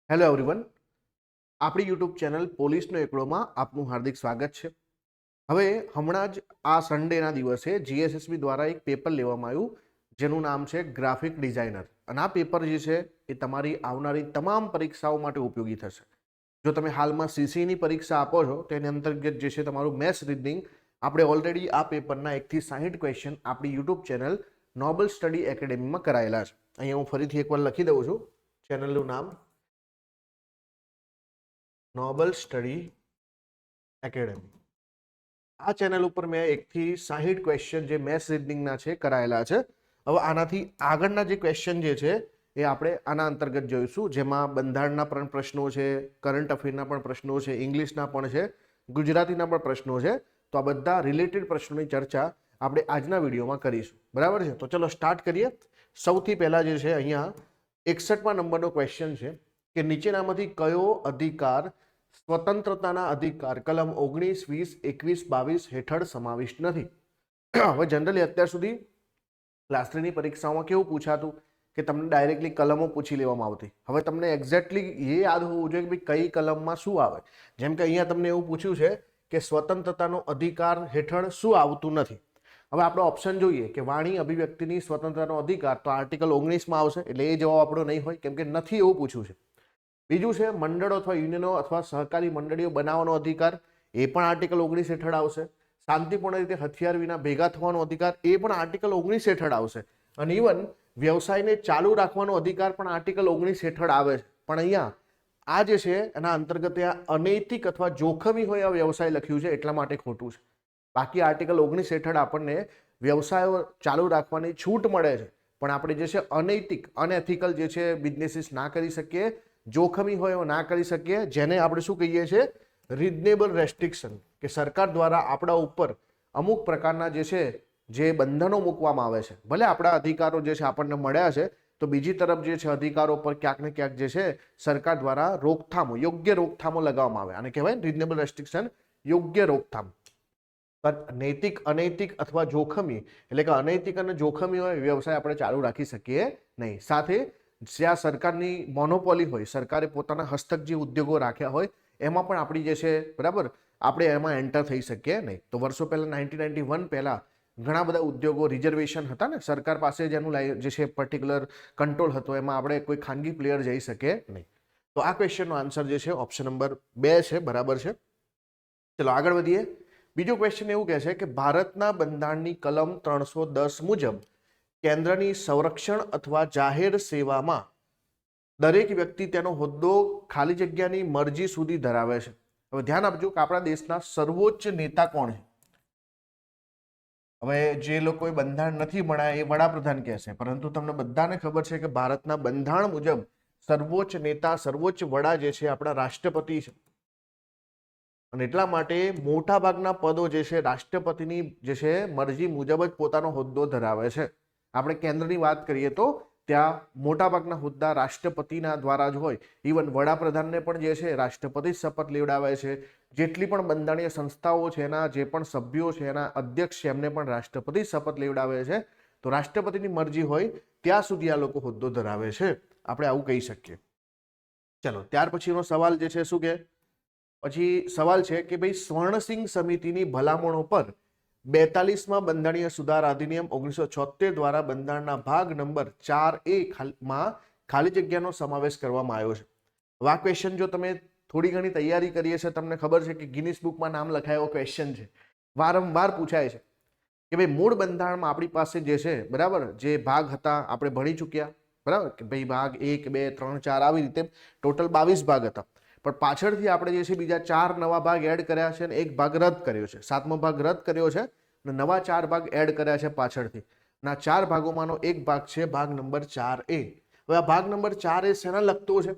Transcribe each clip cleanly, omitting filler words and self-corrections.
Hello everyone, આપણી YouTube channel પોલીસનો એકડોમાં આપનું હાર્દિક સ્વાગત છે. હવે હમણાં જ આ સન્ડેના દિવસે જીએસએસબી દ્વારા એક પેપર લેવામાં આવ્યું જેનું નામ છે ગ્રાફિક ડિઝાઇનર, અને આ પેપર જે છે એ તમારી આવનારી તમામ પરીક્ષાઓ માટે ઉપયોગી થશે. જો તમે હાલમાં સીસીની પરીક્ષા આપો છો તેની અંતર્ગત જે છે તમારું મેથ્સ રીઝનિંગ, આપણે ઓલરેડી આ પેપરના 1 થી 60 ક્વેશ્ચન આપણી યુટ્યુબ ચેનલ નોબલ સ્ટડી એકેડેમીમાં કરાયેલા છે. અહીંયા હું ફરીથી એકવાર લખી દઉં છું ચેનલનું નામ, નોબલ સ્ટડી એકેડેમી. આ ચેનલ ઉપર મેં 1 થી 60 ક્વેશ્ચન જે મેથ્સ રીઝનિંગના છે કરાયેલા છે. હવે આનાથી આગળના જે ક્વેશ્ચન જે છે એ આપણે આના અંતર્ગત જોઈશું, જેમાં બંધારણના પણ પ્રશ્નો છે, કરંટ અફેરના પણ પ્રશ્નો છે, ઇંગ્લિશના પણ છે, ગુજરાતીના પણ પ્રશ્નો છે. તો આ બધા રિલેટેડ પ્રશ્નોની ચર્ચા આપણે આજના વિડીયોમાં કરીશું. બરાબર છે? તો ચલો સ્ટાર્ટ કરીએ. સૌથી પહેલા જે છે અહીંયા 61મા નંબરનો ક્વેશ્ચન છે કે નીચેનામાંથી કયો અધિકાર સ્વતંત્રતાના અધિકાર કલમ 19, 20, 21, 22 હેઠળ સમાવિષ્ટ નથી? હવે જનરલી અત્યાર સુધી ક્લાસ 3ની પરીક્ષાઓમાં કેવું પૂછાતું કે તમને ડાયરેક્ટલી કલમો પૂછી લેવામાં આવતી. હવે તમને એક્ઝેક્ટલી એ યાદ હોવું જોઈએ કે ભાઈ કઈ કલમમાં શું આવે. જેમ કે અહીંયા તમને એવું પૂછ્યું છે કે સ્વતંત્રતાનો અધિકાર હેઠળ શું આવતું નથી. હવે આપણે ઓપ્શન જોઈએ કે વાણી અભિવ્યક્તિની સ્વતંત્રતાનો અધિકાર, તો આર્ટિકલ 19માં આવશે, એટલે એ જવાબ આપણો નહીં હોય કેમ કે નથી એવું પૂછ્યું છે. બીજું છે મંડળો અથવા યુનિયનો અથવા સહકારી મંડળીઓ બનાવવાનો અધિકાર, એ પણ આર્ટિકલ 19 હેઠળ આવશે. શાંતિપૂર્ણ રીતે હથિયાર વિના ભેગા થવાનો અધિકાર, એ પણ આર્ટિકલ 19 હેઠળ આવશે. અને ઇવન વ્યવસાયને ચાલુ રાખવાનો અધિકાર પણ આર્ટિકલ 19 હેઠળ આવે છે. પણ અહીંયા આ જે છે એના અંતર્ગત અનૈતિક અથવા જોખમી હોય આ વ્યવસાય લખ્યું છે, એટલા માટે ખોટું છે. બાકી આર્ટિકલ 19 હેઠળ આપણને વ્યવસાયો ચાલુ રાખવાની છૂટ મળે છે, પણ આપણે જે છે અનૈતિક અનએથિકલ જે છે બિઝનેસીસ ના કરી શકીએ, જોખમી હોય ના કરી શકીએ, જેને આપણે શું કહીએ છીએ રિઝનેબલ રેસ્ટ્રિક્શન, કે સરકાર દ્વારા આપણા ઉપર અમુક પ્રકારના જે છે જે બંધનો મૂકવામાં આવે છે. ભલે આપણા અધિકારો જે છે આપણને મળ્યા છે, તો બીજી તરફ જે છે અધિકારો પર ક્યાંક ને ક્યાંક જે છે સરકાર દ્વારા રોકથામો, યોગ્ય રોકથામો લગાવવામાં આવે. આને કહેવાય રિઝનેબલ રેસ્ટ્રિક્શન, યોગ્ય રોકથામ. નૈતિક, અનૈતિક અથવા જોખમી, એટલે કે અનૈતિક અને જોખમી હોય વ્યવસાય આપણે ચાલુ રાખી શકીએ નહીં. સાથે જ્યાં સરકારની મોનોપોલી હોય, સરકારે પોતાના હસ્તક જે ઉદ્યોગો રાખ્યા હોય, એમાં પણ આપણી જે છે બરાબર આપણે એમાં એન્ટર થઈ શકીએ નહીં. તો વર્ષો પહેલા 1991 પહેલા ઘણા બધા ઉદ્યોગો રિઝર્વેશન હતા ને, સરકાર પાસે જેનું જે છે પર્ટિક્યુલર કંટ્રોલ હતો, એમાં આપણે કોઈ ખાનગી પ્લેયર જઈ શકે નહીં. તો આ ક્વેશ્ચનનો આન્સર જે છે ઓપ્શન નંબર 2 છે. બરાબર છે? ચલો આગળ વધીએ. બીજો ક્વેશ્ચન એવું કહે છે કે ભારતના બંધારણની કલમ 310 મુજબ કેન્દ્રની સંરક્ષણ અથવા જાહેર સેવામાં દરેક વ્યક્તિ તેનો હોદ્દો ખાલી જગ્યાની મરજી સુધી ધરાવે છે. હવે ધ્યાન આપજો કે આપણા દેશના સર્વોચ્ચ નેતા કોણ છે? હવે જે લોકોએ બંધારણ નથી ભણાયા એ વડાપ્રધાન કહેશે, પરંતુ તમને બધાને ખબર છે કે ભારતના બંધારણ મુજબ સર્વોચ્ચ નેતા, સર્વોચ્ચ વડા જે છે આપણા રાષ્ટ્રપતિ છે. અને એટલા માટે મોટા ભાગના પદો જે છે રાષ્ટ્રપતિની જે છે મરજી મુજબ જ પોતાનો હોદ્દો ધરાવે છે. આપણે કેન્દ્રની વાત કરીએ તો ત્યાં મોટાભાગના હોદ્દા રાષ્ટ્રપતિના દ્વારા જ હોય. ઇવન વડાપ્રધાનને પણ જે છે રાષ્ટ્રપતિ શપથ લેવડાવે છે. જેટલી પણ બંધારણીય સંસ્થાઓ છે એના જે પણ સભ્યો છે, એના અધ્યક્ષ છે, એમને પણ રાષ્ટ્રપતિ શપથ લેવડાવે છે. તો રાષ્ટ્રપતિની મરજી હોય ત્યાં સુધી આ લોકો હોદ્દો ધરાવે છે, આપણે આવું કહી શકીએ. ચલો ત્યાર પછીનો સવાલ જે છે શું કે પછી સવાલ છે કે ભાઈ સ્વર્ણસિંહ સમિતિની ભલામણો પર 42માં બંધારણીય સુધારા અધિનિયમ 1976 દ્વારા બંધારણના ભાગ નંબર 4A માં ખાલી જગ્યાનો સમાવેશ કરવામાં આવ્યો છે. હવે આ ક્વેશ્ચન જો તમે થોડી ઘણી તૈયારી કરીએ છે, તમને ખબર છે કે ગિનિસ બુકમાં નામ લખાયો ક્વેશ્ચન છે, વારંવાર પૂછાય છે કે ભાઈ મૂળ બંધારણમાં આપણી પાસે જે છે બરાબર જે ભાગ હતા આપણે ભણી ચૂક્યા, બરાબર કે ભાઈ ભાગ 1, 2, 3, 4 આવી રીતે ટોટલ 22 ભાગ હતા. પણ પાછળથી આપણે જે છે બીજા 4 નવા ભાગ એડ કર્યા છે અને એક ભાગ રદ કર્યો છે. 7મો ભાગ રદ કર્યો છે અને નવા 4 ભાગ એડ કર્યા છે પાછળથી. અને આ 4 ભાગોમાંનો એક ભાગ છે ભાગ નંબર 4A. હવે આ ભાગ નંબર 4A શેના લગતો છે?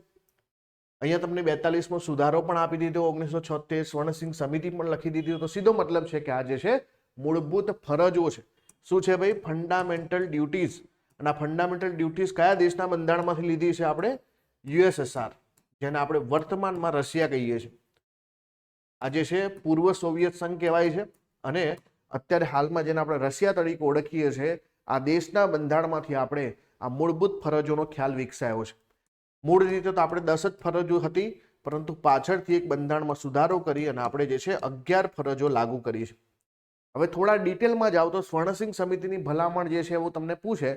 અહીંયા તમને 42મો સુધારો પણ આપી દીધો, 1976 સ્વર્ણસિંહ સમિતિ પણ લખી દીધી. તો સીધો મતલબ છે કે આ જે છે મૂળભૂત ફરજો છે. શું છે ભાઈ? Fundamental duties. અને આ ફંડામેન્ટલ ડ્યુટીઝ કયા દેશના બંધારણમાંથી લીધી છે? આપણે યુએસએસઆર, જેને આપણે વર્તમાનમાં રશિયા કહીએ છીએ. આ જે છે પૂર્વ સોવિયત સંઘ કહેવાય છે, અને અત્યારે હાલમાં જેને આપણે રશિયા તરીકે ઓળખીએ છીએ, આ દેશના બંધારણમાંથી આપણે આ મૂળભૂત ફરજોનો ખ્યાલ વિકસાયો છે. મૂળ રીતે તો આપણે 10 જ ફરજો હતી, પરંતુ પાછળથી એક બંધારણમાં સુધારો કરી અને આપણે જે છે 11 ફરજો લાગુ કરી છે. હવે થોડા ડિટેલમાં જાઓ તો સ્વર્ણસિંહ સમિતિની ભલામણ જે છે એવું તમને પૂછે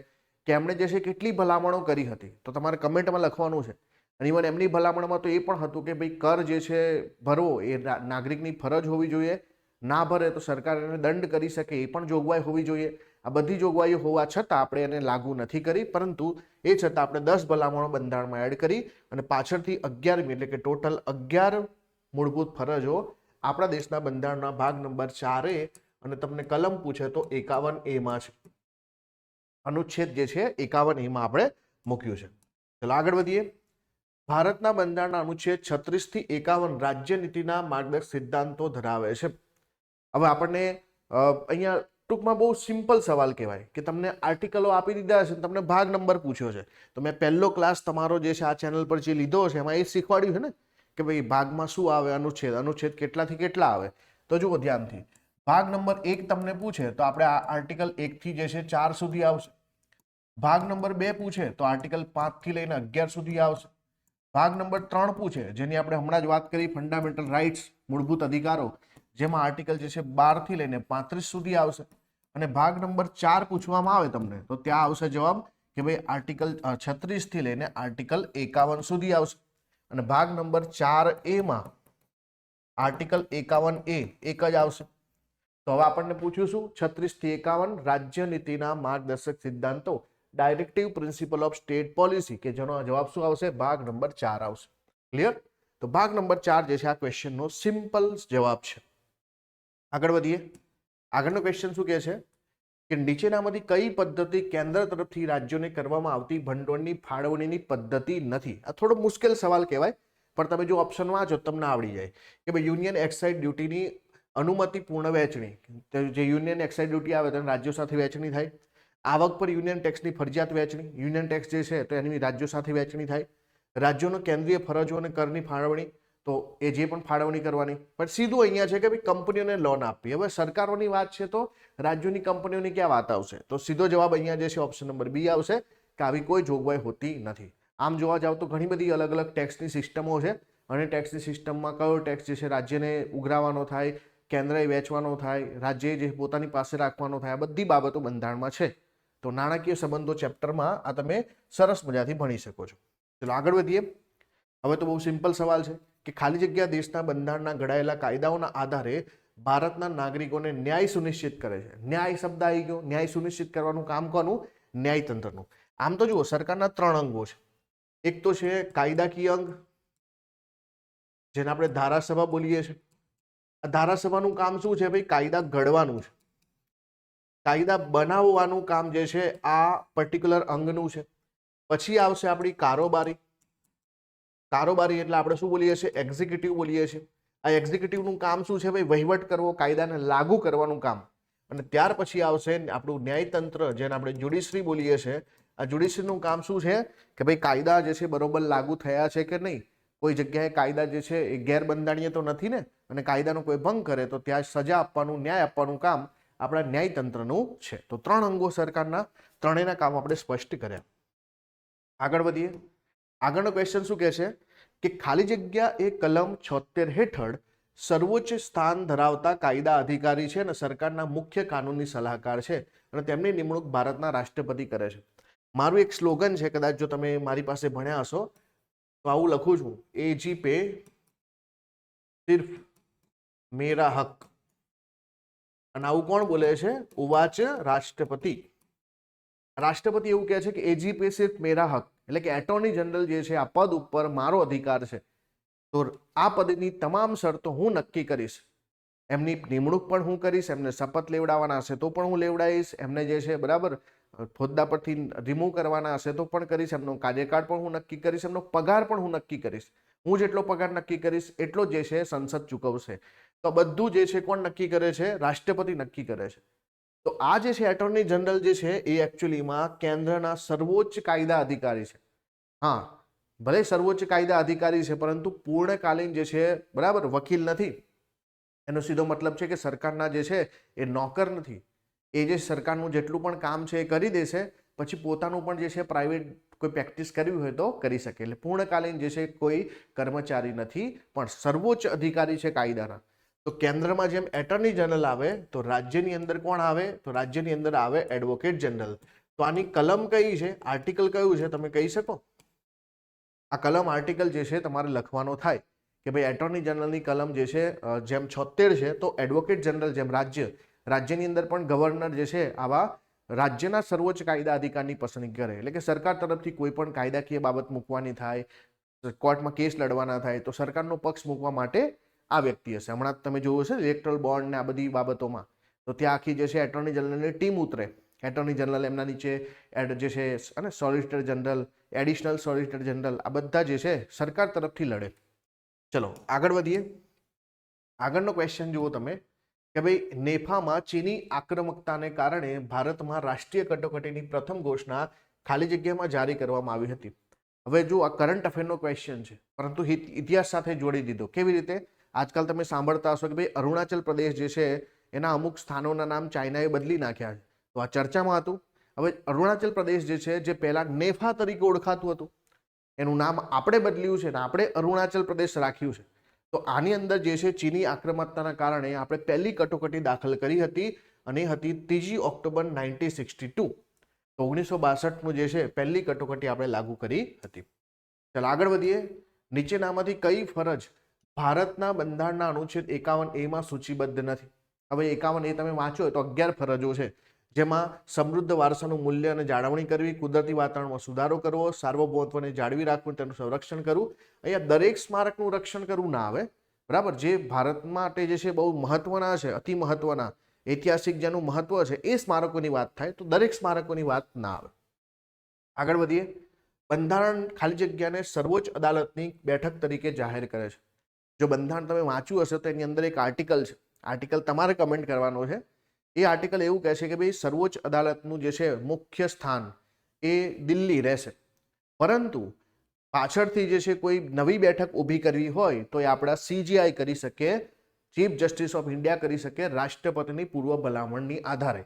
કે એમણે જે છે કેટલી ભલામણો કરી હતી, તો તમારે કમેન્ટમાં લખવાનું છે. અને ઇવન એમની ભલામણમાં તો એ પણ હતું કે ભાઈ કર જે છે ભરવો એ નાગરિકની ફરજ હોવી જોઈએ, ના ભરે તો સરકાર એને દંડ કરી શકે એ પણ જોગવાઈ હોવી જોઈએ. આ બધી જોગવાઈઓ હોવા છતાં આપણે એને લાગુ નથી કરી, પરંતુ એ છતાં આપણે 10 ભલામણો બંધારણમાં એડ કરી અને પાછળથી 11મી એટલે કે ટોટલ 11 મૂળભૂત ફરજો આપણા દેશના બંધારણના ભાગ નંબર 4A અને તમને કલમ પૂછે તો 51A માં છે. અનુચ્છેદ જે છે 51A માં આપણે મૂક્યું છે. ચલો આગળ વધીએ. ભારતના બંધારણના અનુચ્છેદ 36 થી 51 રાજ્ય નીતિના માર્ગદર્શક સિદ્ધાંતો ધરાવે છે. હવે આપણને અહીંયા ટૂંકમાં બહુ સિમ્પલ સવાલ કહેવાય કે તમને આર્ટિકલો આપી દીધા છે, તમને ભાગ નંબર પૂછ્યો છે, તો મેં પહેલો ક્લાસ તમારો જે છે આ ચેનલ પર જે લીધો છે એમાં એ શીખવાડ્યું છે ને કે ભાઈ ભાગમાં શું આવે, અનુચ્છેદ કેટલાથી કેટલા આવે. તો જુઓ ધ્યાનથી, ભાગ નંબર 1 તમને પૂછે તો આપણે આ આર્ટિકલ 1 થી જે છે 4 સુધી આવશે. ભાગ નંબર 2 પૂછે તો આર્ટિકલ 5 થી લઈને 11 સુધી આવશે. ભાગ નંબર 3 પૂછે જેની આપણે હમણાં જ વાત કરી, ફંડામેન્ટલ રાઇટ્સ, મૂળભૂત અધિકારો, જેમાં આર્ટિકલ જે છે 12 થી લઈને 35 સુધી આવશે. અને ભાગ નંબર 4 પૂછવામાં આવે તમને તો ત્યાં આવશે જવાબ કે ભાઈ આર્ટિકલ 36 થી લઈને આર્ટિકલ 51 સુધી આવશે. અને ભાગ નંબર 4A માં આર્ટિકલ 51A એક જ આવશે. તો હવે આપણને પૂછ્યું શું, 36 થી 51 રાજ્ય નીતિના માર્ગદર્શક સિદ્ધાંતો, directive principal of state policy, કે જેનો જવાબ શું આવશે, ભાગ નંબર 4 આવશે. ક્લિયર? તો ભાગ નંબર 4 જે છે આ ક્વેશ્ચનનો સિમ્પલ જવાબ છે. આગળ વધીએ. આગળનો ક્વેશ્ચન શું કહે છે કે નીચેનામાંથી કઈ પદ્ધતિ કેન્દ્ર તરફથી રાજ્યોને કરવામાં આવતી ભંડોળની ફાળવણીની પદ્ધતિ નથી? આ થોડો મુશ્કેલ સવાલ કહેવાય, પણ તમે જો ઓપ્શન વાંચો તમને આવડી જાય કે ભાઈ યુનિયન એક્સાઇઝ ડ્યુટીની અનુમતિપૂર્ણ વહેંચણી, જે યુનિયન એક્સાઇઝ ડ્યુટી આવે તો રાજ્યો સાથે વહેંચણી થાય. આવક પર યુનિયન ટેક્સની ફરજિયાત વહેંચણી, યુનિયન ટેક્સ જે છે તો એની રાજ્યો સાથે વહેંચણી થાય. રાજ્યોનો કેન્દ્રીય ફરજો અને કરની ફાળવણી, તો એ જે પણ ફાળવણી કરવાની. પણ સીધું અહીંયા છે કે ભાઈ કંપનીઓને લોન આપવી. હવે સરકારોની વાત છે તો રાજ્યોની કંપનીઓની ક્યાં વાત આવશે? તો સીધો જવાબ અહીંયા જે છે ઓપ્શન નંબર બી આવશે કે આવી કોઈ જોગવાઈ હોતી નથી. આમ જોવા જાવ તો ઘણી બધી અલગ અલગ ટેક્સની સિસ્ટમો છે અને ટેક્સની સિસ્ટમમાં કયો ટેક્સ જે છે રાજ્યને ઉઘરાવવાનો થાય, કેન્દ્રએ વેચવાનો થાય, રાજ્યએ જે પોતાની પાસે રાખવાનો થાય, આ બધી બાબતો બંધારણમાં છે. તો નાણાકીય સંબંધો ચેપ્ટરમાં આ તમે સરસ મજાથી ભણી શકો છો. ચલો આગળ વધીએ. હવે તો બહુ સિમ્પલ સવાલ છે કે ખાલી જગ્યા દેશના બંધારણના ઘડાયેલા કાયદાઓના આધારે ભારતના નાગરિકોને ન્યાય સુનિશ્ચિત કરે છે. ન્યાય શબ્દ આવી ગયો. ન્યાય સુનિશ્ચિત કરવાનું કામ કોનું? ન્યાયતંત્રનું. આમ તો જુઓ સરકારના 3 અંગો છે. એક તો છે કાયદાકીય અંગ, જેને આપણે ધારાસભા બોલીએ છીએ. આ ધારાસભાનું કામ શું છે ભાઈ? કાયદા ઘડવાનું છે, કાયદા બનાવવાનું કામ જે છે આ પર્ટિક્યુલર અંગનું છે. પછી આવશે આપણી કારોબારી. કારોબારી એટલે આપણે શું બોલીએ છીએ? એક્ઝિક્યુટિવ બોલીએ છીએ. આ એક્ઝિક્યુટિવનું કામ શું છે ભાઈ? વહીવટ કરવો, કાયદાને લાગુ કરવાનું કામ. અને ત્યાર પછી આવશે આપણું ન્યાયતંત્ર, જેને આપણે જ્યુડિશરી બોલીએ છીએ. આ જ્યુડિશરીનું કામ શું છે કે ભાઈ કાયદા જે છે બરોબર લાગુ થયા છે કે નહીં, કોઈ જગ્યાએ કાયદા જે છે એ ગેરબંધારણીય તો નથી ને, અને કાયદાનો કોઈ ભંગ કરે તો ત્યાં સજા આપવાનું, ન્યાય આપવાનું કામ આપણા ન્યાયતંત્રનું છે. તો 3 અંગો સરકારના, ત્રણેયના કામ આપણે સ્પષ્ટ કર્યા. આગળ વધીએ. આગળનો ક્વેશ્ચન શું કહે છે કે ખાલી જગ્યા એ કલમ 76 હેઠળ સર્વોચ્ચ સ્થાન ધરાવતા કાયદા અધિકારી છે અને સરકારના મુખ્ય કાનૂની સલાહકાર છે અને તેમની નિમણૂક ભારતના રાષ્ટ્રપતિ કરે છે. મારું એક સ્લોગન છે, કદાચ જો તમે મારી પાસે ભણ્યા હશો તો આવું લખું છું, એજી પે સિર્ફ મેરા હક. અને આવું કોણ બોલે છે? ઉવાચ રાષ્ટ્રપતિ. રાષ્ટ્રપતિ એવું કહે છે કે એજી પે સિર્ફ મેરા હક, એટલે કે એટોર્ની જનરલ જે છે આ પદ ઉપર મારો અધિકાર છે. તો આ પદની તમામ શરતો હું નક્કી કરીશ. એમની નિમણૂક પણ હું કરીશ, એમને શપથ લેવડાવવાના હશે તો પણ હું લેવડાવીશ, એમને જે છે બરાબર હોદ્દા પરથી રિમૂવ કરવાના હશે તો પણ કરીશ, એમનો કાર્યકાળ પણ હું નક્કી કરીશ, એમનો પગાર પણ હું નક્કી કરીશ. હું જેટલો પગાર નક્કી કરીશ એટલો જે છે સંસદ ચૂકવશે. તો બધું જે છે કોણ નક્કી કરે છે? રાષ્ટ્રપતિ નક્કી કરે છે. તો આ જે છે એટોર્ની જનરલ જે છે એ એકચ્યુઅલીમાં કેન્દ્રના સર્વોચ્ચ કાયદા અધિકારી છે. હા, ભલે સર્વોચ્ચ કાયદા અધિકારી છે પરંતુ પૂર્ણકાલીન જે છે બરાબર વકીલ નથી. એનો સીધો મતલબ છે કે સરકારના જે છે એ નોકર નથી. એ જે સરકારનું જેટલું પણ કામ છે એ કરી દેશે, પછી પોતાનું પણ જે છે પ્રાઇવેટ કોઈ પ્રેક્ટિસ કરવી હોય તો કરી શકે. એટલે પૂર્ણકાલીન જે છે કોઈ કર્મચારી નથી, પણ સર્વોચ્ચ અધિકારી છે કાયદાના. તો કેન્દ્રમાં જેમ એટર્ની જનરલ આવે તો રાજ્યની અંદર કોણ આવે? તો રાજ્યની અંદર આવે એડવોકેટ જનરલ. તો આની કલમ કઈ છે, આર્ટિકલ કયું છે, તમે કહી શકો? આ કલમ આર્ટિકલ જે છે તમારે લખવાનો થાય કે ભાઈ એટર્ની જનરલની કલમ જે છે જેમ 76 છે, તો એડવોકેટ જનરલ જેમ રાજ્યની અંદર પણ ગવર્નર જે છે આવા રાજ્યના સર્વોચ્ચ કાયદા અધિકારની પસંદગી કરે. એટલે કે સરકાર તરફથી કોઈ પણ કાયદાકીય બાબત મૂકવાની થાય, કોર્ટમાં કેસ લડવાના થાય, તો સરકારનો પક્ષ મૂકવા માટે આ વ્યક્તિ હશે. હમણાં તમે જોયું છે ઇલેક્ટરલ બોન્ડ ને આ બધી બાબતોમાં, તો ત્યાં આખી જે છે એટર્ની જનરલની ટીમ ઉતરે. એટર્ની જનરલ, એમના નીચે જે છે અને solicitor general, additional solicitor general, આ બધા જે છે સરકાર તરફથી લડે. ચલો આગળ વધીએ. આગળનો ક્વેશ્ચન જુઓ તમે કે ભાઈ નેફામાં ચીની આક્રમકતાને કારણે ભારતમાં રાષ્ટ્રીય કટોકટીની પ્રથમ ઘોષણા ખાલી જગ્યામાં જારી કરવામાં આવી હતી. હવે જો આ કરંટ અફેરનો ક્વેશ્ચન છે, પરંતુ ઇતિહાસ સાથે જોડી દીધો. કેવી રીતે? આજકાલ તમે સાંભળતા હશો કે ભાઈ અરુણાચલ પ્રદેશ જે છે એના અમુક સ્થાનોના નામ ચાઇનાએ બદલી નાખ્યા છે. તો આ ચર્ચામાં હતું. હવે અરુણાચલ પ્રદેશ જે છે, જે પહેલા નેફા તરીકે ઓળખાતું હતું, એનું નામ આપણે બદલ્યું છે ને આપણે અરુણાચલ પ્રદેશ રાખ્યું છે. તો આની અંદર જે છે ચીની આક્રમકતાના કારણે આપણે પહેલી કટોકટી દાખલ કરી હતી, અને એ હતી 3 ઓક્ટોબર 1962. તો 1962 જે છે પહેલી કટોકટી આપણે લાગુ કરી હતી. ચાલો આગળ વધીએ. નીચેનામાંથી કઈ ફરજ ભારતના બંધારણના અનુચ્છેદ 51A માં સૂચિબદ્ધ નથી? હવે 51A તમે વાંચો તો 11 ફરજો છે, જેમાં સમૃદ્ધ વારસાનું મૂલ્ય અને જાળવણી કરવી, કુદરતી વાતાવરણમાં સુધારો કરવો, સાર્વભૌમત્વને જાળવી રાખવું, તેનું સંરક્ષણ કરવું. અહીંયા દરેક સ્મારકનું રક્ષણ કરવું ના આવે, બરાબર. જે ભારત માટે જે છે બહુ મહત્વના છે, અતિ મહત્વના ઐતિહાસિક જેનું મહત્વ છે, એ સ્મારકોની વાત થાય, તો દરેક સ્મારકોની વાત ના આવે. આગળ વધીએ. બંધારણ ખાલી જગ્યાને સર્વોચ્ચ અદાલતની બેઠક તરીકે જાહેર કરે છે. જો બંધારણ તમે વાંચ્યું હશે તો એની અંદર એક આર્ટિકલ છે, આર્ટિકલ તમારે કમેન્ટ કરવાનો છે. એ આર્ટિકલ એવું કહે છે કે ભાઈ સર્વોચ્ચ અદાલતનું જે છે મુખ્ય સ્થાન એ દિલ્હી રહેશે, પરંતુ પાછળથી જે છે કોઈ નવી બેઠક ઊભી કરવી હોય તો એ આપણા CJI કરી શકે, ચીફ જસ્ટિસ ઓફ ઇન્ડિયા કરી શકે, રાષ્ટ્રપતિની પૂર્વ ભલામણની આધારે.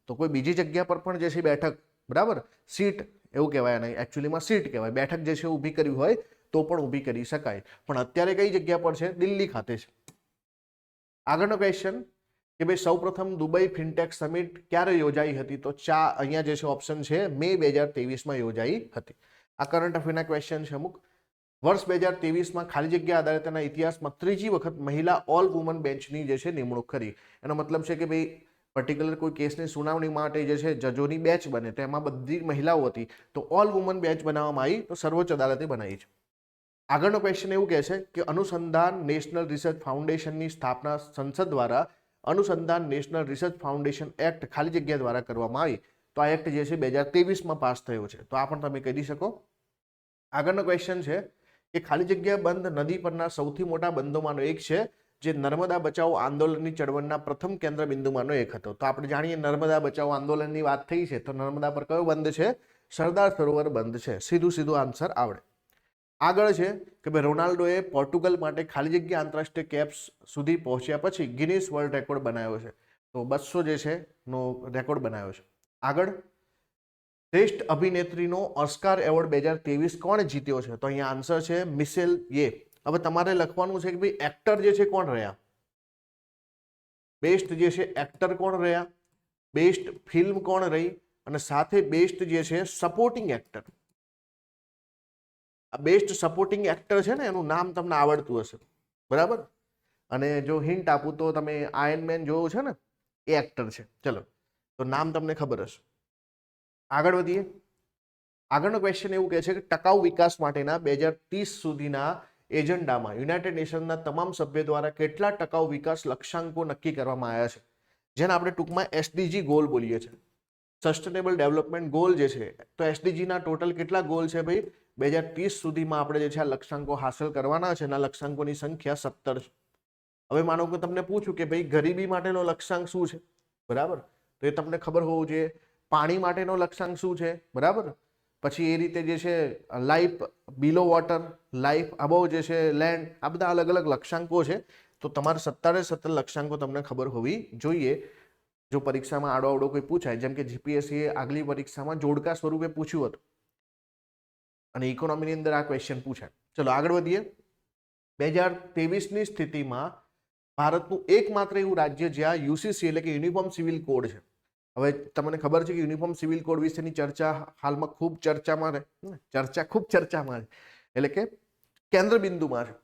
તો કોઈ બીજી જગ્યા પર પણ જે છે બેઠક, બરાબર, સીટ એવું કહેવાય નહીં, એકચ્યુઅલીમાં સીટ કહેવાય, બેઠક જે છે ઊભી કરવી હોય તો પણ ઊભી કરી શકાય. પણ અત્યારે કઈ જગ્યા પર છે? દિલ્હી ખાતે છે. આગળનો ક્વેશ્ચન કે ભાઈ સૌપ્રથમ દુબઈ ફિનટેક સમિટ ક્યારે યોજાઈ હતી? તો અહીંયા જે છે ઓપ્શન છે મે 2023માં યોજાઈ હતી. આ કરંટ અફેરના ક્વેશ્ચન છે અમુક. વર્ષ 2023માં ખાલી જગ્યા અદાલતના ઇતિહાસમાં ત્રીજી વખત મહિલા ઓલ વુમન બેન્ચની જે છે નિમણૂક કરી. એનો મતલબ છે કે ભાઈ પર્ટિક્યુલર કોઈ કેસની સુનાવણી માટે જે છે જજોની બેચ બને, તો એમાં બધી મહિલાઓ હતી, તો ઓલ વુમન બેચ બનાવવામાં આવી, તો સર્વોચ્ચ અદાલતે બનાવી છે. આગળનો ક્વેશ્ચન એવું કહે છે કે અનુસંધાન નેશનલ રિસર્ચ ફાઉન્ડેશનની સ્થાપના સંસદ દ્વારા અનુસંધાન નેશનલ રિસર્ચ ફાઉન્ડેશન એક્ટ ખાલી જગ્યા દ્વારા કરવામાં આવી. તો આ એક્ટ જે છે 2023માં પાસ થયો છે. તો આ પણ તમે કહી શકો. આગળનો ક્વેશ્ચન છે કે ખાલી જગ્યા બંધ નદી પરના સૌથી મોટા બંધોમાંનો એક છે, જે નર્મદા બચાવો આંદોલનની ચળવળના પ્રથમ કેન્દ્ર બિંદુમાંનો એક હતો. તો આપણે જાણીએ નર્મદા બચાવો આંદોલનની વાત થઈ છે, તો નર્મદા પર કયો બંધ છે? સરદાર સરોવર બંધ છે. સીધું આન્સર આવડે. આગળ છે કે ભાઈ રોનાલ્ડોએ પોર્ટુગલ માટે ખાલી જગ્યા આંતરરાષ્ટ્રીય કેપ્સ સુધી પહોંચ્યા પછી ગિનિસ વર્લ્ડ રેકોર્ડ બનાવ્યો છે. તો 200 જે છે નો રેકોર્ડ બનાવ્યો છે. આગળ શ્રેષ્ઠ અભિનેત્રીનો ઓસ્કાર એવોર્ડ 2023 કોણે જીત્યો છે? તો અહીંયા આન્સર છે મિશેલ યે. હવે તમારે લખવાનું છે કે ભાઈ એક્ટર જે છે કોણ રહ્યા? બેસ્ટ જે છે એક્ટર કોણ રહ્યા, બેસ્ટ ફિલ્મ કોણ રહી, અને સાથે બેસ્ટ જે છે સપોર્ટિંગ એક્ટર. આ બેસ્ટ સપોર્ટિંગ એક્ટર છે ને એનું નામ તમને આવડતું હશે, બરાબર. અને જો હિન્ટ આપું તો તમે આયર્ન મેન જોયું છે ને, એ એક્ટર છે. ચલો, તો નામ તમને ખબર હશે. આગળ વધીએ. આગળનો ક્વેશ્ચન એવું કહે છે કે ટકાઉ વિકાસ માટેના 2030 સુધીના એજન્ડામાં યુનાઇટેડ નેશનના તમામ સભ્ય દ્વારા કેટલા ટકાઉ વિકાસ લક્ષ્યાંકો નક્કી કરવામાં આવ્યા છે, જેને આપણે ટૂંકમાં SDG ગોલ બોલીએ છીએ, સસ્ટેનેબલ ડેવલપમેન્ટ ગોલ જે છે. તો SDGના ટોટલ કેટલા ગોલ છે ભાઈ? 2030 સુધીમાં આપણે જે છે આ લક્ષ્યાંકો હાંસલ કરવાના છે, એના લક્ષ્યાંકોની સંખ્યા 17 છે. હવે માનો કે તમને પૂછું કે ભાઈ ગરીબી માટેનો લક્ષ્યાંક શું છે, બરાબર, તો એ તમને ખબર હોવું જોઈએ. પાણી માટેનો લક્ષ્યાંક શું છે, બરાબર. પછી એ રીતે જે છે લાઈફ બિલો વોટર, લાઈફ અબવ જે છે લેન્ડ, આ બધા અલગ અલગ લક્ષ્યાંકો છે. તો તમારે 17 લક્ષ્યાંકો તમને ખબર હોવી જોઈએ. જો પરીક્ષામાં આડો કોઈ પૂછાય, જેમ કે GPSC આગલી પરીક્ષામાં જોડકા સ્વરૂપે પૂછ્યું હતું, અને ઇકોનોમીની અંદર આ ક્વેશ્ચન પૂછાય. ચલો આગળ વધીએ. 2023ની સ્થિતિમાં ભારતનું એકમાત્ર એવું રાજ્ય જ્યાં યુસીસી એટલે કે યુનિફોર્મ સિવિલ કોડ છે. હવે તમને ખબર છે કે યુનિફોર્મ સિવિલ કોડ વિશેની ચર્ચા હાલમાં ખૂબ ચર્ચામાં છે, એટલે કે કેન્દ્ર બિંદુમાં છે.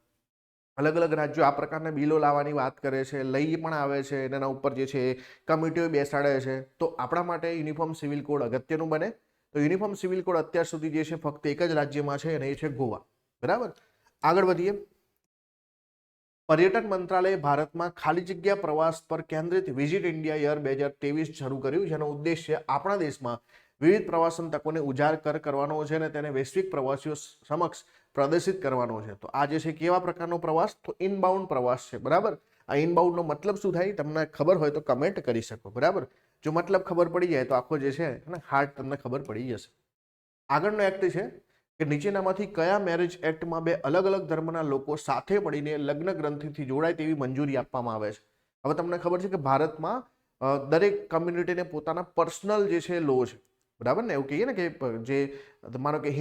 અલગ અલગ રાજ્યો આ પ્રકારના બિલો લાવવાની વાત કરે છે, લઈ પણ આવે છે, એના ઉપર જે છે કમિટીઓ બેસાડે છે. તો આપણા માટે યુનિફોર્મ સિવિલ કોડ અગત્યનું બને. તો યુનિફોર્મ સિવિલ કોડ અત્યાર સુધી જે છે ફક્ત એક જ રાજ્યમાં છે અને એ છે ગોવા. બરાબર. આગળ વધીએ. પર્યટન મંત્રાલયે ભારતમાં ખાલી જગ્યા પ્રવાસ પર કેન્દ્રિત વિઝિટ ઇન્ડિયા યર 2023 શરૂ કર્યું, જેનો ઉદ્દેશ્ય આપણા દેશમાં વિવિધ પ્રવાસન તકોને ઉજાગર કરવાનો છે અને તેને વૈશ્વિક પ્રવાસીઓ સમક્ષ પ્રદર્શિત કરવાનો છે. તો આ જે છે કેવા પ્રકારનો પ્રવાસ? તો ઇનબાઉન્ડ પ્રવાસ છે. બરાબર. આ ઇનબાઉન્ડનો મતલબ શું થાય? તમને ખબર હોય તો કમેન્ટ કરી શકો. બરાબર. જો મતલબ ખબર પડી જાય તો આખો જે છે હાર્ટ તમને ખબર પડી જશે. આગળનો એક્ટ છે કે નીચેનામાંથી કયા મેરેજ એક્ટમાં બે અલગ અલગ ધર્મના લોકો સાથે મળીને લગ્ન ગ્રંથિથી જોડાય તેવી મંજૂરી આપવામાં આવે છે? હવે તમને ખબર છે કે ભારતમાં દરેક કમ્યુનિટીને પોતાના પર્સનલ જે છે લો છે. બરાબર ને? એવું કહીએ ને કે જે માનો કે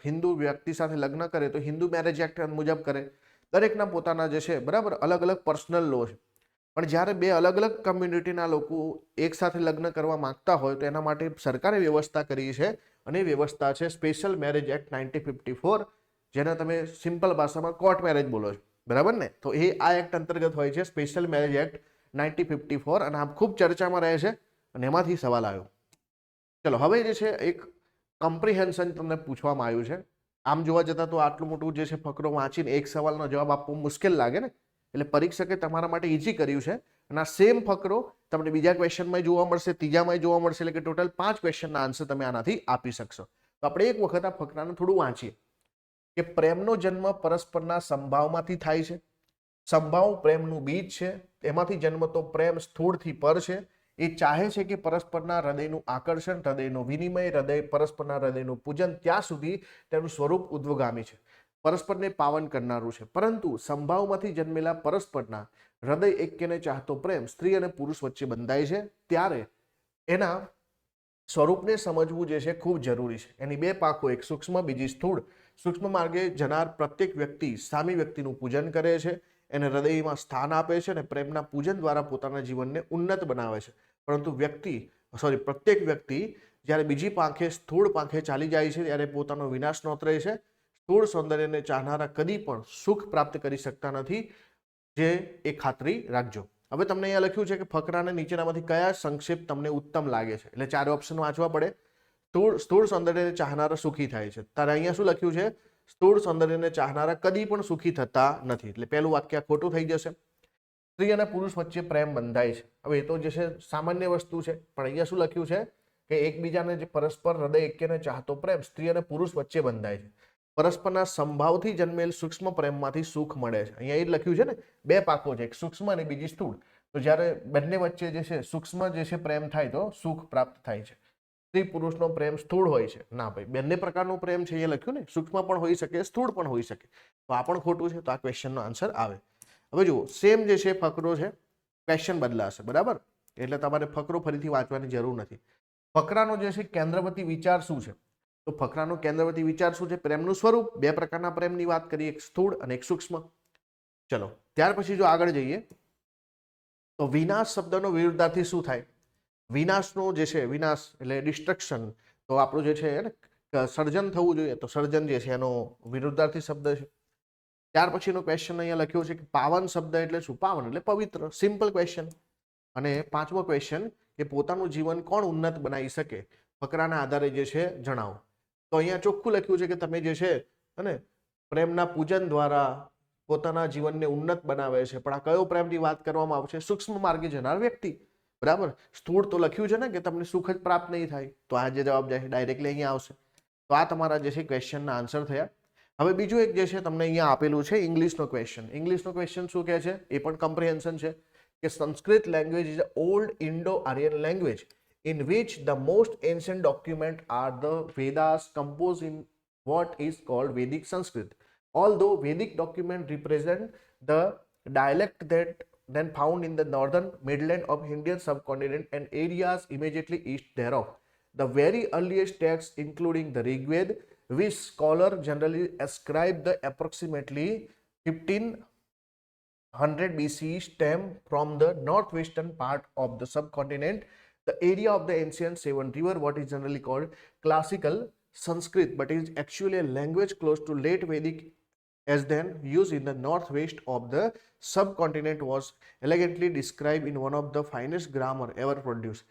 હિન્દુ વ્યક્તિ સાથે લગ્ન કરે તો હિન્દુ મેરેજ એક્ટ મુજબ કરે. દરેકના પોતાના જે છે બરાબર અલગ અલગ પર્સનલ લો છે. પણ જ્યારે બે અલગ અલગ કમ્યુનિટીના લોકો એક સાથે લગ્ન કરવા માંગતા હોય તો એના માટે સરકારે વ્યવસ્થા કરી છે અને એ વ્યવસ્થા છે સ્પેશિયલ મેરેજ એક્ટ 1954, જેને તમે સિમ્પલ ભાષામાં કોર્ટ મેરેજ બોલો છો. બરાબર ને? તો એ આ એક્ટ અંતર્ગત હોય છે, સ્પેશિયલ મેરેજ એક્ટ 1954, અને આ ખૂબ ચર્ચામાં રહે છે અને એમાંથી સવાલ આવ્યો. ચલો હવે જે છે એક કમ્પ્રિહેન્શન તમને પૂછવામાં આવ્યું છે. આમ જોવા જતાં તો આટલું મોટું જે છે ફકરો વાંચીને એક સવાલનો જવાબ આપવો મુશ્કેલ લાગે ને, એટલે પરીક્ષકે તમારા માટે ઈઝી કર્યું છે. અને આ સેમ ફકરો તમને બીજા ક્વેશ્ચનમાં જોવા મળશે, ત્રીજામાં જોવા મળશે, એટલે કે ટોટલ 5 ક્વેશ્ચનના આન્સર તમે આનાથી આપી શકશો. તો આપણે એક વખત આ ફકરાને થોડું વાંચીએ કે પ્રેમનો જન્મ પરસ્પરના સંભાવમાંથી થાય છે. સંભાવ પ્રેમનું બીજ છે. એમાંથી જન્મતો પ્રેમ સ્થૂળથી પર છે. એ ચાહે છે કે પરસ્પરના હૃદયનું આકર્ષણ, હૃદયનો વિનિમય, પરસ્પરના હૃદયનું પૂજન, ત્યાં સુધી તેનું સ્વરૂપ ઉદ્વગામી છે, પરસ્પરને પાવન કરનારું છે. પરંતુ સંભાવમાંથી જન્મેલા પરસ્પરના હૃદય એક્યને ચાહતો પ્રેમ સ્ત્રી અને પુરુષ વચ્ચે બંધાય છે ત્યારે એના સ્વરૂપને સમજવું જે છે ખૂબ જરૂરી છે. એની બે પાંખો, એક સૂક્ષ્મ, બીજી સ્થૂળ. સૂક્ષ્મ માર્ગે જનાર પ્રત્યેક વ્યક્તિ સામી વ્યક્તિનું પૂજન કરે છે, એને હૃદયમાં સ્થાન આપે છે અને પ્રેમના પૂજન દ્વારા પોતાના જીવનને ઉન્નત બનાવે છે. પરંતુ પ્રત્યેક વ્યક્તિ જ્યારે બીજી પાંખે, સ્થૂળ પાંખે ચાલી જાય છે ત્યારે પોતાનો વિનાશ નોતરે છે. સ્થૂળ સૌંદર્યને ચાહનારા કદી પણ સુખ પ્રાપ્ત કરી શકતા નથી, જે એ ખાતરી રાખજો. હવે તમને અહીંયા લખ્યું છે કે ફકરાને નીચેનામાંથી કયા સંક્ષેપ તમને ઉત્તમ લાગે છે? એટલે 4 ઓપ્શન વાંચવા પડે. સ્થૂળ સૌંદર્યને ચાહનારા સુખી થાય છે. તારે અહીંયા શું લખ્યું છે? સ્થૂળ સૌંદર્યને ચાહનારા કદી પણ સુખી થતા નથી. એટલે પહેલું વાક્ય ખોટું થઈ જશે. સ્ત્રી અને પુરુષ વચ્ચે પ્રેમ બંધાય છે. હવે એ તો જે છે સામાન્ય વસ્તુ છે, પણ અહીંયા શું લખ્યું છે કે એકબીજાને જે પરસ્પર હૃદય એક્યને ચાહતો પ્રેમ સ્ત્રી અને પુરુષ વચ્ચે બંધાય છે. પરસ્પરના સંભાવથી જન્મેલ સૂક્ષ્મ પ્રેમમાંથી સુખ મળે છે. અહીંયા એ જ લખ્યું છે ને, બે પાંખો છે, એક સૂક્ષ્મ અને બીજી સ્થૂળ. તો જ્યારે બંને વચ્ચે જે છે સૂક્ષ્મ જે છે પ્રેમ થાય તો સુખ પ્રાપ્ત થાય છે. સ્ત્રી પુરુષનો પ્રેમ સ્થૂળ હોય છે? ના ભાઈ, બંને પ્રકારનો પ્રેમ છે એ લખ્યું ને, સૂક્ષ્મ પણ હોઈ શકે, સ્થૂળ પણ હોઈ શકે. તો આ પણ ખોટું છે. તો આ ક્વેશ્ચનનો આન્સર આવે. હવે જુઓ, સેમ જે છે ફકરો છે, ક્વેશ્ચન બદલાશે. બરાબર? એટલે તમારે ફકરો ફરીથી વાંચવાની જરૂર નથી. ફકરાનો જે છે કેન્દ્રવર્તી વિચાર શું છે? તો ફકરાનો કેન્દ્રવર્તી વિચાર શું છે? પ્રેમનું સ્વરૂપ. બે પ્રકારના પ્રેમની વાત કરીએ, એક સ્થૂળ અને એક સૂક્ષ્મ. ચલો ત્યાર પછી જો આગળ જઈએ તો વિનાશ શબ્દનો વિરુદ્ધાર્થી શું થાય? વિનાશનો જે છે, વિનાશ એટલે ડિસ્ટ્રક્શન, તો આપણું જે છે સર્જન થવું જોઈએ, તો સર્જન જે છે એનો વિરુદ્ધાર્થી શબ્દ છે. ત્યાર પછીનો ક્વેશ્ચન અહીંયા લખ્યો છે કે પાવન શબ્દ એટલે શું? પાવન એટલે પવિત્ર. Simple question. અને 5મો ક્વેશ્ચન કે પોતાનું જીવન કોણ ઉન્નત બનાવી શકે? ફકરાના આધારે જે છે જણાવો. તો અહીંયા ચોખ્ખું લખ્યું છે કે તમે જે છે અને પ્રેમના પૂજન દ્વારા પોતાના જીવનને ઉન્નત બનાવે છે. પણ આ કયો પ્રેમની વાત કરવામાં આવશે? સૂક્ષ્મ માર્ગે જનાર વ્યક્તિ. બરાબર? સ્થૂળ તો લખ્યું છે ને કે તમને સુખ જ પ્રાપ્ત નહીં થાય, તો આ જે જવાબ જાય ડાયરેક્ટલી અહીંયા આવશે. તો આ તમારા જે છે ક્વેશ્ચનના આન્સર થયા. હવે બીજું એક જે છે તમને અહીંયા આપેલું છે ઇંગ્લિશનો ક્વેશ્ચન. ઇંગ્લિશનો ક્વેશ્ચન શું કહે છે? એ પણ કમ્પ્રિહેન્શન છે કે Sanskrit language is old Indo-Aryan language in which the most ancient document are the Vedas composed in what is called Vedic Sanskrit. Although Vedic document represent the dialect that then found in the northern midland of Indian subcontinent and areas immediately east thereof. The very earliest texts including the Rig Veda, which scholar generally ascribe the approximately 1500 BCE stem from the northwestern part of the subcontinent, the area of the ancient Sevan River, what is generally called classical Sanskrit, but is actually a language close to late Vedic as then used in the northwest of the subcontinent, was elegantly described in one of the finest grammar ever produced,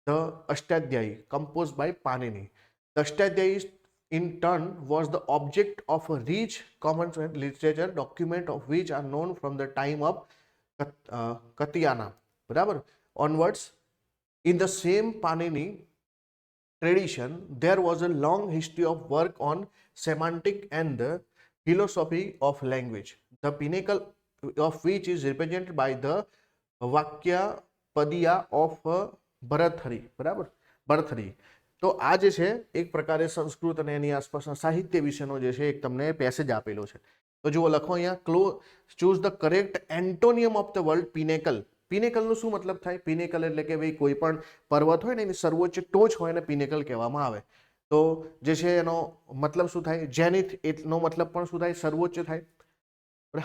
the Ashtadhyayi, composed by Panini. The Ashtadhyayi in turn was the object of a rich common literature document of which are known from the time of Katyayana બરાબર onwards. In the same Panini tradition, there was a long history of work on semantic and the philosophy of language, the pinnacle of which is represented by the Vakya Padiya of Bharthari. બરાબર ભરથરી. તો આ જે છે એક પ્રકારે સંસ્કૃત અને એની આસપાસના સાહિત્ય વિશેનો જે છે એક તમને પેસેજ આપેલો છે. તો જુઓ લખો અહીંયા choose the correct antonym of the world pinnacle. પિનેકલનું શું મતલબ થાય? પિનેકલ એટલે કે ભાઈ કોઈ પણ પર્વત હોય ને એની સર્વોચ્ચ ટોચ હોય એને પિનેકલ કહેવામાં આવે. તો જે છે એનો મતલબ શું થાય? જેનિથ એનો મતલબ પણ શું થાય? સર્વોચ્ચ થાય.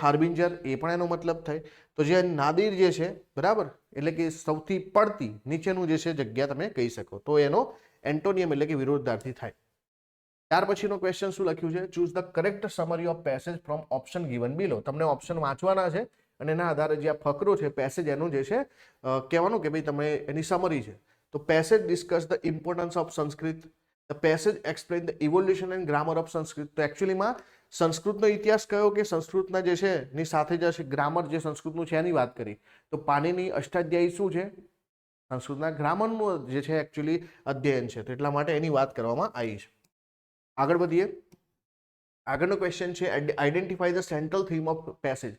હાર્બિંજર એ પણ એનો મતલબ થાય. તો જે નાદિર જે છે બરાબર એટલે કે સૌથી પડતી નીચેનું જે છે જગ્યા તમે કહી શકો, તો એનો એન્ટોનિયમ એટલે કે વિરોધાર્થી થાય. ત્યાર પછીનો ક્વેશ્ચન શું લખ્યું છે? Choose the correct summary of passage from option given below. તમને ઓપ્શન વાંચવાના છે અને એના આધારે જે આ ફકરો છે પેસેજ એનું જે છે કહેવાનું કે ભાઈ તમે એની સમરી છે. તો passage discuss the importance of Sanskrit. The passage explain the evolution and grammar of Sanskrit. તો એકચ્યુઅલીમાં સંસ્કૃતનો ઇતિહાસ કયો કે સંસ્કૃતના જે છે એની સાથે જે છે ગ્રામર જે સંસ્કૃતનું છે એની વાત કરી. તો પાણીની અષ્ટાધ્યાયી શું છે? સંસ્કૃતના ગ્રામરનું જે છે એકચ્યુઅલી અધ્યયન છે, તો એટલા માટે એની વાત કરવામાં આવી છે. આગળ વધીએ. આગળનો ક્વેશ્ચન છે identify the central theme of passage.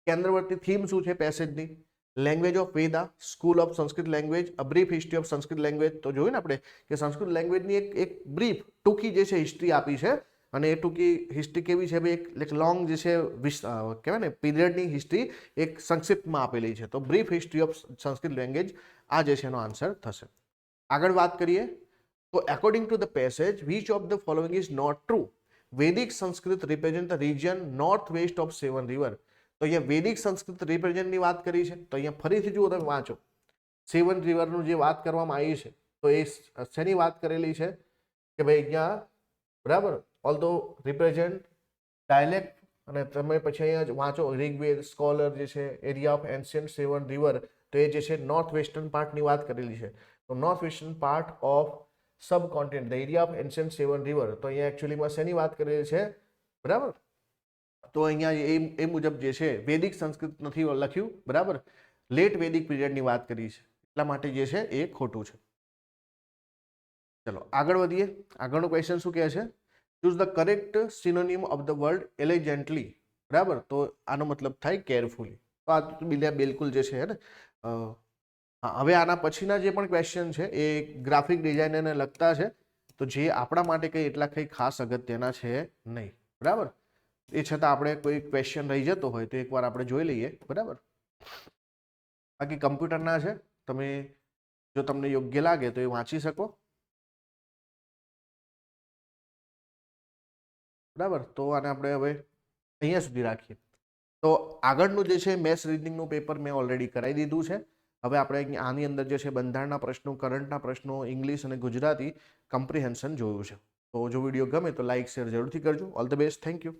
કેન્દ્રવર્તી થીમ શું છે પેસેજની? Language of Veda, school of Sanskrit language, a brief history of Sanskrit language. તો જોયું ને આપણે કે સંસ્કૃત લેંગ્વેજની એક બ્રીફ ટૂંકી જે છે હિસ્ટ્રી આપી છે, અને એ ટૂંકી હિસ્ટ્રી કેવી છે? એક લોંગ જે છે કહેવાય ને પીરિયડની હિસ્ટ્રી એક સંક્ષિપ્તમાં આપેલી છે. તો brief history of Sanskrit language આ જે છે એનો આન્સર થશે. આગળ વાત કરીએ તો according to the passage which of the following is not true? Vedic Sanskrit represent the region north west of seven river. તો અહીંયા વૈદિક સંસ્કૃત રિપ્રેઝેન્ટની વાત કરી છે. તો અહીંયા ફરીથી જુઓ તમે વાંચો, સેવન રિવરનું જે વાત કરવામાં આવી છે તો એ શેની વાત કરેલી છે કે ભાઈ અહીંયા બરાબર ઓલ્ધો રિપ્રેઝેન્ટ ડાયલેક્ટ, અને તમે પછી અહીંયા વાંચો ઋગ્વેદ સ્કોલર જે છે area of ancient seven river, તો એ જે છે નોર્થ વેસ્ટર્ન પાર્ટની વાત કરેલી છે. તો north western part of સબકોન્ટિનેન્ટ the area of ancient seven river, તો અહીંયા એકચ્યુઅલીમાં શેની વાત કરેલી છે બરાબર? તો અહીંયા એ મુજબ જે છે વૈદિક સંસ્કૃત નથી લખ્યું બરાબર, લેટ વૈદિક પીરિયડની વાત કરી છે, એટલા માટે જે છે એ ખોટું છે. ચલો આગળ વધીએ. આગળનો ક્વેશ્ચન શું કહે છે? Choose the correct synonym of the word elegantly. બરાબર, તો આનો મતલબ થાય કેરફુલી. તો આ બિલકુલ જે છે ને હવે આના પછીના જે પણ ક્વેશ્ચન છે એ ગ્રાફિક ડિઝાઇનરને લગતા છે, તો જે આપણા માટે કંઈ એટલા કંઈ ખાસ અગત્યના છે નહીં. બરાબર, એ છતાં આપણે કોઈ ક્વેશ્ચન રહી જતો હોય તો એકવાર આપણે જોઈ લઈએ. બરાબર, બાકી કમ્પ્યુટરના છે, તમે જો તમને યોગ્ય લાગે તો એ વાંચી શકો. બરાબર, તો આને આપણે હવે અહીંયા સુધી રાખીએ. તો આગળનું જે છે મેથ્સ રીઝનિંગનું પેપર મેં ઓલરેડી કરાવી દીધું છે. હવે આપણે આની અંદર જે છે બંધારણના પ્રશ્નો, કરંટના પ્રશ્નો, ઇંગ્લિશ અને ગુજરાતી કમ્પ્રિહેન્શન જોયું છે. તો જો વિડીયો ગમે તો લાઇક શેર જરૂરથી કરજો. All the best. Thank you.